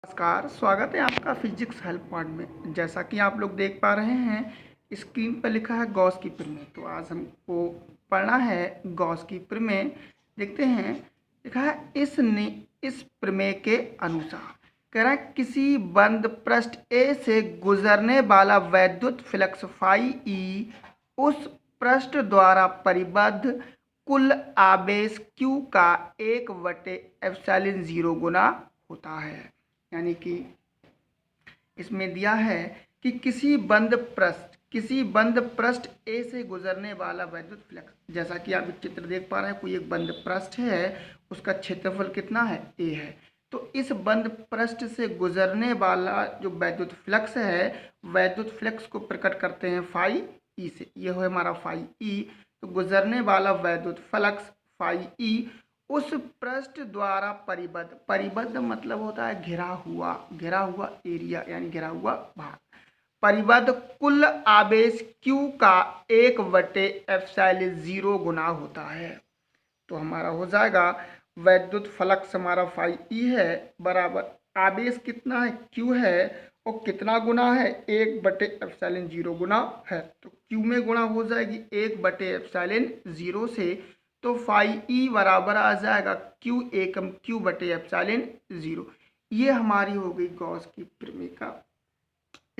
नमस्कार, स्वागत है आपका फिजिक्स हेल्प पॉइंट में। जैसा कि आप लोग देख पा रहे हैं, स्क्रीन पर लिखा है गॉस की प्रमेय। तो आज हमको पढ़ना है गॉस की प्रमेय। देखते हैं, लिखा है इस प्रमेय के अनुसार कह रहा है किसी बंद पृष्ठ ए से गुजरने वाला वैद्युत फ्लक्स फाई ई उस पृष्ठ द्वारा परिबद्ध कुल आवेश Q का 1/ε0 गुना होता है। यानी कि इसमें दिया है कि किसी बंद पृष्ठ ए से गुजरने वाला वैद्युत फ्लक्स, जैसा कि आप चित्र देख पा रहे हैं, कोई एक बंद पृष्ठ है, उसका क्षेत्रफल कितना है, ए है। तो इस बंद पृष्ठ से गुजरने वाला जो वैद्युत फ्लक्स है, वैद्युत फ्लक्स को प्रकट करते हैं फाई ई से। ये है हमारा फाई ई। तो गुजरने वाला वैद्युत फ्लक्स फाई ई उस पृष्ठ द्वारा परिबद्ध मतलब होता है घिरा हुआ एरिया, यानी घिरा हुआ भाग। परिबद्ध कुल आवेश Q का 1/ε0 गुना होता है। तो हमारा हो जाएगा वैद्युत फ्लक्स हमारा फाई ई है बराबर आवेश कितना है, Q है, और कितना गुना है, 1/ε0 गुना है। तो Q में गुणा हो जाएगी 1/ε0 से। तो फाई ई बराबर आ जाएगा Q/ε0। ये हमारी हो गई गॉस की प्रमेय का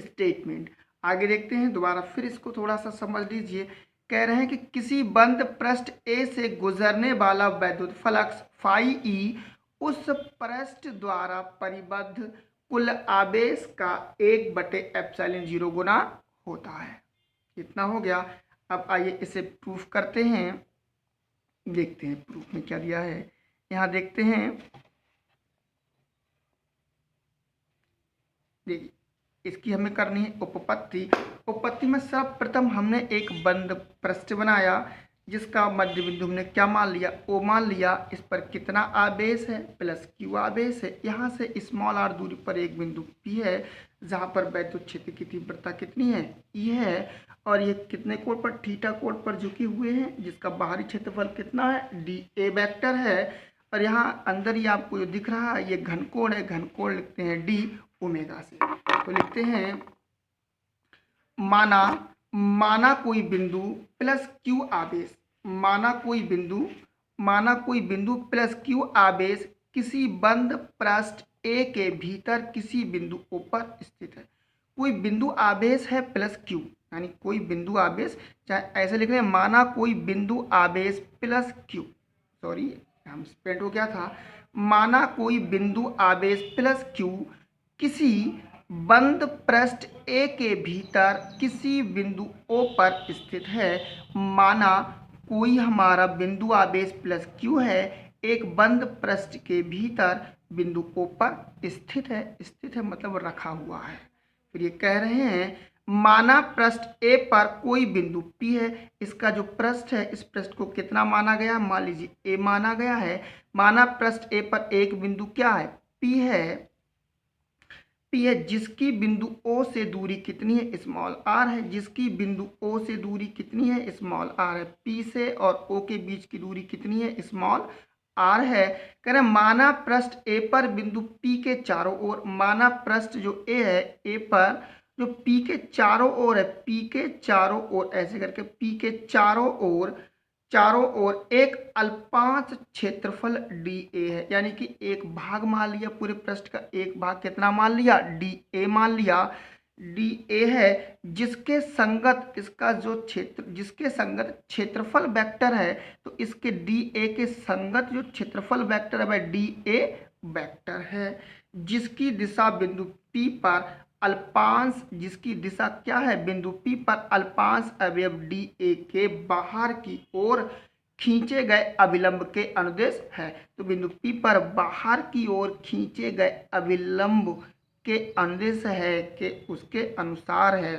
स्टेटमेंट। आगे देखते हैं, दोबारा फिर इसको थोड़ा सा समझ लीजिए। कह रहे हैं कि किसी बंद पृष्ठ ए से गुजरने वाला वैद्युत फ्लक्स फाई ई उस पृष्ठ द्वारा परिबद्ध कुल आवेश का 1/ε0 गुना होता है। इतना हो गया। अब आइए इसे प्रूफ करते हैं। देखते हैं प्रूफ में क्या दिया है। यहाँ देखते हैं, देखिए इसकी हमें करनी है उपपत्ति में सर्वप्रथम हमने एक बंद पृष्ठ बनाया जिसका मध्य बिंदु हमने क्या मान लिया, ओ मान लिया। इस पर कितना आवेश है, प्लस Q आवेश है। यहाँ से स्मॉल r दूरी पर एक बिंदु P है जहाँ पर वैद्युत क्षेत्र की तीव्रता कितनी है, E है, और ये कितने कोण पर, थीटा कोण पर झुके हुए हैं, जिसका बाहरी क्षेत्रफल कितना है, dA वेक्टर है। और यहाँ अंदर ही आपको जो दिख रहा है ये घनकोण है, घनकोण लिखते हैं d ओमेगा से। तो लिखते हैं माना कोई बिंदु प्लस Q आवेश, माना कोई बिंदु प्लस Q आवेश किसी बंद पृष्ठ A के भीतर किसी बिंदु O पर स्थित है। कोई बिंदु आवेश है प्लस Q, यानी कोई बिंदु आवेश, चाहे ऐसे लिख रहे हैं, माना कोई बिंदु आवेश प्लस Q, सॉरी हम स्पेल्ड हो गया था, माना कोई बिंदु आवेश प्लस Q किसी बंद पृष्ठ A के भीतर किसी बिंदु O पर स्थित है। माना कोई हमारा बिंदु आवेश प्लस Q है, एक बंद पृष्ठ के भीतर बिंदु O पर स्थित है मतलब रखा हुआ है। फिर ये कह रहे हैं माना पृष्ठ A पर कोई बिंदु P है। इसका जो पृष्ठ है, इस पृष्ठ को कितना माना गया, मान लीजिए A माना गया है। माना पृष्ठ A पर एक बिंदु क्या है, P है, जिसकी बिंदु O से दूरी कितनी है, स्मॉल r है। जिसकी बिंदु O से दूरी कितनी है, स्मॉल r है। P से और O के बीच की दूरी कितनी है, स्मॉल r है। कह रहे माना पृष्ठ A पर बिंदु P के चारों ओर, माना पृष्ठ जो A है, A पर जो P के चारों ओर है, P के चारों ओर ऐसे करके P के चारों ओर एक अल्पांश क्षेत्रफल dA है, यानी कि एक भाग मान लिया, पूरे पृष्ठ का एक भाग कितना मान लिया, dA मान लिया। dA है जिसके संगत इसका जो क्षेत्रफल वेक्टर है, तो इसके dA के संगत जो क्षेत्रफल वेक्टर है वह dA वेक्टर है। जिसकी दिशा बिंदु P पर अल्पांश, जिसकी दिशा क्या है, बिंदु P पर अल्पांश अवयव dA के बाहर की ओर खींचे गए अभिलंब के अनुदेश है। तो बिंदु P पर बाहर की ओर खींचे गए अभिलंब के अनुदेश है कि उसके अनुसार है।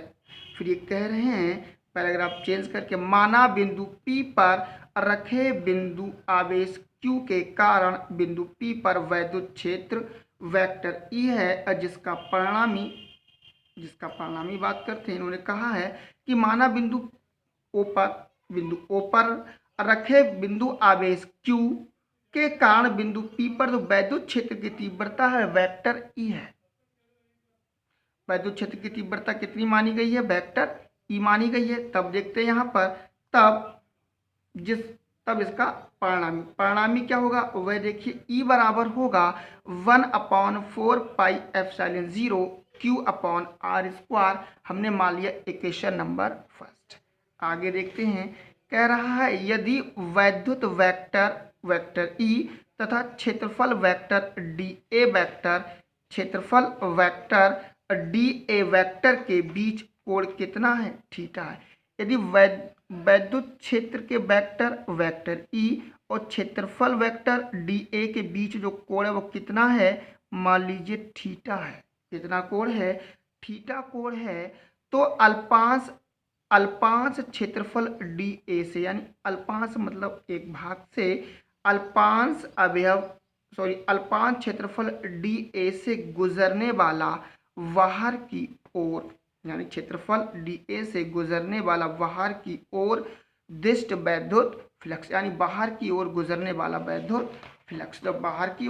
फिर ये कह रहे हैं पैराग्राफ चेंज करके, माना बिंदु P पर रखे बिंदु आवेश Q के कारण बिंदु P पर वैद्युत क्षेत्र वेक्टर E है, जिसका परिणामी बात करते हैं। इन्होंने कहा है कि माना बिंदु O पर रखे बिंदु आवेश Q के कारण बिंदु P पर जो वैद्युत क्षेत्र की तीव्रता है वेक्टर E है। वैद्युत क्षेत्र की तीव्रता कितनी मानी गई है? वेक्टर E मानी गई है। तब देखते हैं यहाँ पर, तब इसका परिणामी क्या होगा? वह देखिए E बराबर होगा 1/4πε0 Q/r²। हमने मान लिया इक्वेशन नंबर फर्स्ट। आगे देखते हैं, कह रहा है यदि वैद्युत वेक्टर E तथा क्षेत्रफल वेक्टर dA वेक्टर के बीच कोण कितना है? थीटा है। यदि वैद्युत क्षेत्र के वेक्टर E और क्षेत्रफल वेक्टर dA के बीच जो कोण है वो कितना है? मान लीजिए थीटा है। कितना कोण है? थीटा कोण है। तो अल्पांश क्षेत्रफल dA से, यानी अल्पांश मतलब एक भाग से, अल्पांश क्षेत्रफल dA से गुजरने वाला बाहर की ओर, यानी क्षेत्रफल dA से गुजरने वाला बाहर की ओर दिष्ट वैद्युत फ्लक्स, यानी बाहर की ओर गुजरने वाला वैद्युत फ्लक्स। जब बाहर की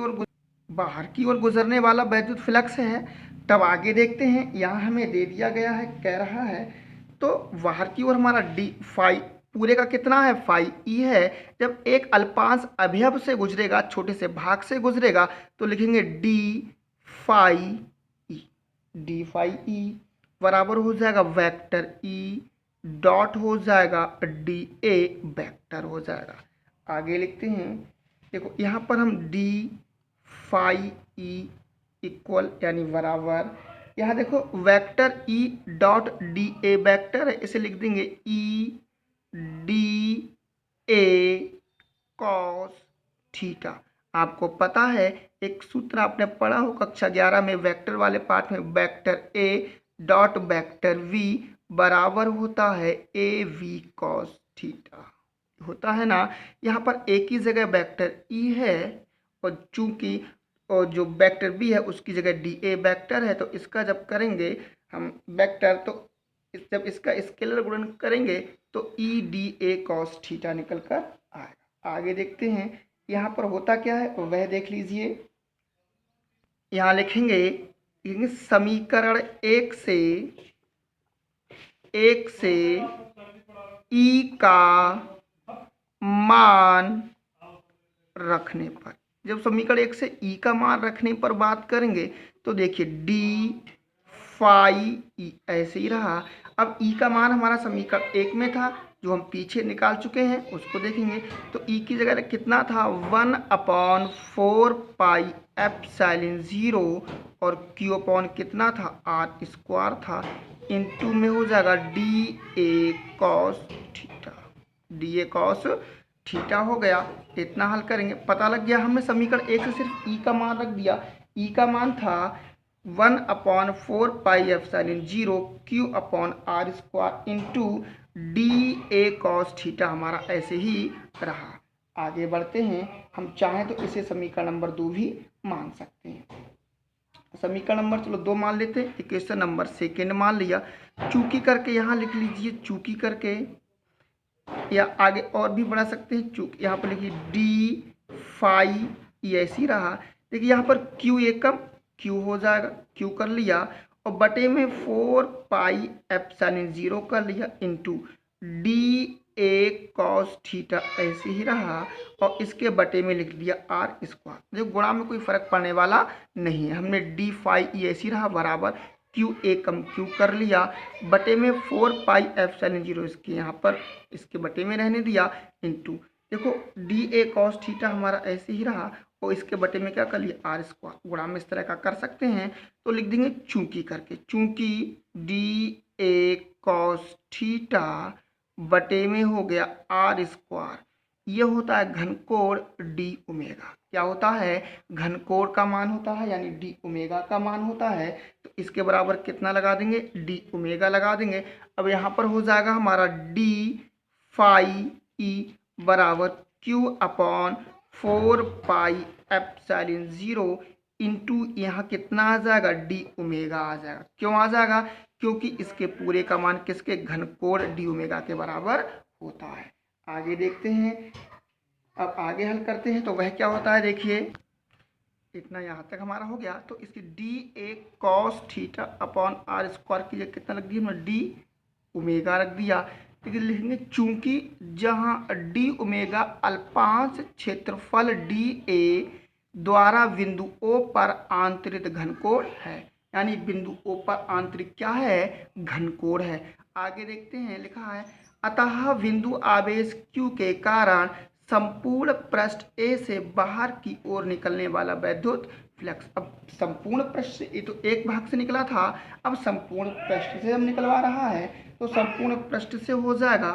ओर गुजरने वाला वैद्युत फ्लक्स है, तब आगे देखते हैं, यहाँ हमें दे दिया गया है, कह रहा है तो बाहर की ओर हमारा डी फाई पूरे का कितना है? फाई ई है। जब एक अल्पांश अवयव से गुजरेगा, छोटे से भाग से गुजरेगा, तो लिखेंगे डी फाई ई बराबर हो जाएगा वेक्टर ई डॉट हो जाएगा डी ए वेक्टर हो जाएगा। आगे लिखते हैं, देखो यहाँ पर हम डी फाई ई इक्वल यानी बराबर, यहाँ देखो vector E dot D A vector है, इसे लिख देंगे E D A cos theta. आपको पता है एक सूत्र आपने पढ़ा हो कक्षा 11 में वेक्टर वाले पार्ट में, vector A dot vector V बराबर होता है ए वी कॉस थीटा, होता है ना। यहाँ पर एक ही जगह वेक्टर ई है और चूंकि और जो वेक्टर बी है उसकी जगह डी ए वेक्टर है, तो इसका जब करेंगे हम वेक्टर, तो जब इसका स्केलर गुणन करेंगे तो E D A cos theta निकल कर आएगा। आगे देखते हैं यहाँ पर होता क्या है वह देख लीजिए। यहाँ लिखेंगे समीकरण एक से ई का मान रखने पर, जब समीकरण एक से ई का मान रखने पर बात करेंगे तो देखिए डी फाई ई ऐसे ही रहा। अब ई का मान हमारा समीकरण एक में था जो हम पीछे निकाल चुके हैं, उसको देखेंगे तो ई की जगह कितना था? 1/4πε0 और क्यू अपॉन कितना था? r² था, इनटू में हो जाएगा डी ए कॉस थीटा हो गया। इतना हल करेंगे, पता लग गया हमें समीकरण एक से सिर्फ ई का मान रख दिया। ई का मान था 1/4πε0 Q/r² into D A cos theta, हमारा ऐसे ही रहा। आगे बढ़ते हैं, हम चाहें तो इसे समीकरण नंबर 2 भी मान सकते हैं। समीकरण नंबर चलो 2 मान लेते हैं, इक्वेशन नंबर सेकेंड मान लिया। चूंकि करके यहाँ लिख लीजिए, चूंकि करके, या आगे और भी बढ़ा सकते हैं, चूंकि यहाँ पर लिखिए डी फाई ये ऐसी रहा। देखिए यहाँ पर क्यू एकम क्यू हो जाएगा, क्यू कर लिया और बटे में 4πε0 कर लिया into D A cos theta ऐसे ही रहा और इसके बटे में लिख दिया r²। जो गुणा में कोई फर्क पड़ने वाला नहीं है, हमने डी फाई ई ऐसी रहा बराबर क्यू एकम क्यू कर लिया बटे में 4πε0 इसके यहाँ पर इसके बटे में रहने दिया इंटू, देखो डी ए कॉस थीटा हमारा ऐसे ही रहा और इसके बटे में क्या कर लिया? r²। गुणा में इस तरह का कर सकते हैं तो लिख देंगे चूंकि करके, चूंकि डी ए कॉस थीटा बटे में हो गया r²। ये होता है घनकोण डी ओमेगा। क्या होता है? घनकोण का मान होता है, यानी डी ओमेगा का मान होता है। तो इसके बराबर कितना लगा देंगे? डी ओमेगा लगा देंगे। अब यहाँ पर हो जाएगा हमारा डी फाई ई बराबर Q/4πε0 इंटू यहाँ कितना आ जाएगा? डी ओमेगा आ जाएगा। क्यों आ जाएगा? क्योंकि इसके पूरे का मान किसके? घनकोण डी ओमेगा के बराबर होता है। आगे देखते हैं, अब आगे हल करते हैं तो वह क्या होता है, देखिए इतना यहाँ तक हमारा हो गया। तो इसकी D A cos theta upon R square की जगह कितना लग दिया हमने, डी ओमेगा रख दिया। लेकिन लिखेंगे चूंकि जहाँ डी ओमेगा अल्पांश क्षेत्रफल डी ए द्वारा बिंदु ओ पर आंतरिक घनकोण है, यानी बिंदु ओ पर आंतरिक क्या है, घनकोण है। आगे देखते हैं, लिखा है अतः बिंदु आवेश Q के कारण संपूर्ण पृष्ठ A से बाहर की ओर निकलने वाला वैद्युत फ्लक्स। अब संपूर्ण पृष्ठ से, ये तो एक भाग से निकला था, अब संपूर्ण पृष्ठ से हम निकलवा रहा है, तो संपूर्ण पृष्ठ से हो जाएगा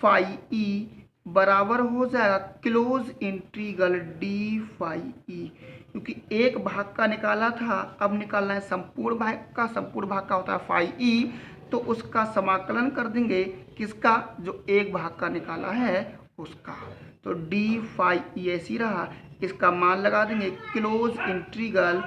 फाई ई बराबर हो जाएगा close integral D phi E, क्योंकि एक भाग का निकाला था, अब निकालना है संपूर्ण भाग का। संपूर्ण भाग का होता है फाई ई, तो उसका समाकलन कर देंगे किसका, जो एक भाग का निकाला है उसका। तो डी फाई ई ऐसी रहा, इसका मान लगा देंगे close integral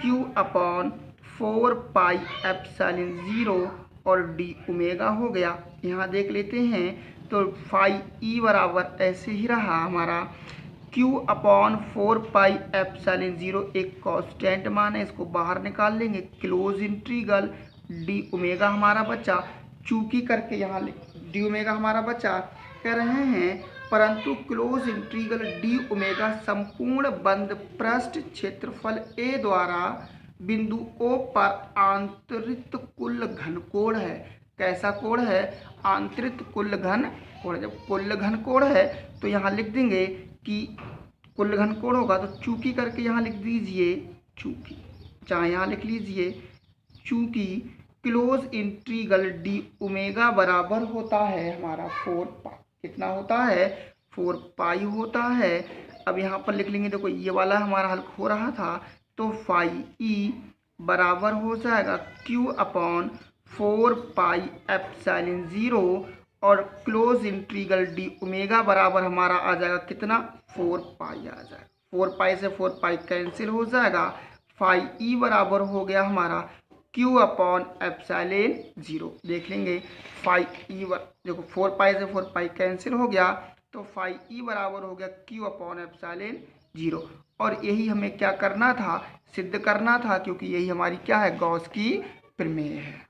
Q upon 4 pi epsilon 0 और डी ओमेगा हो गया। यहाँ देख लेते हैं तो फाई ई बराबर ऐसे ही रहा हमारा Q अपॉन 4 पाई एप्सिलॉन 0 एक कांस्टेंट मान है, इसको बाहर निकाल लेंगे, क्लोज इंटीग्रल डी ओमेगा हमारा बचा, चूंकि करके यहाँ डी ओमेगा हमारा बचा, कह रहे हैं परंतु क्लोज इंटीग्रल डी ओमेगा संपूर्ण बंद पृष्ठ क्षेत्रफल A द्वारा बिंदु O पर आंतरिक कुल घनकोण है। कैसा कोण है, आंतरिक कुल घन कोण। जब कुल घन कोण है तो यहाँ लिख देंगे कि कुल घन कोण होगा, तो चूंकि करके यहाँ लिख दीजिए चूंकि, चाहे यहाँ लिख लीजिए चूंकि क्लोज इंटीग्रल डी ओमेगा बराबर होता है हमारा 4 पाई, कितना होता है 4 पाई होता है। अब यहाँ पर लिख लेंगे, देखो ये वाला हमारा हल हो रहा था, तो फाई ई बराबर हो जाएगा Q अपॉन 4 पाई एप्सिलॉन 0 और क्लोज इंटीग्रल डी ओमेगा बराबर हमारा आ जाएगा कितना, 4 पाई आ जाएगा। 4 पाई से 4 पाई कैंसिल हो जाएगा, फाई ई बराबर हो गया हमारा Q अपॉन एप्सिलॉन 0। देख लेंगे फाई ई, देखो 4 पाई से 4 पाई कैंसिल हो गया, तो फाई ई बराबर हो गया Q अपॉन एप्सिलॉन 0। और यही हमें क्या करना था, सिद्ध करना था, क्योंकि यही हमारी क्या है, गॉस की प्रमेय है।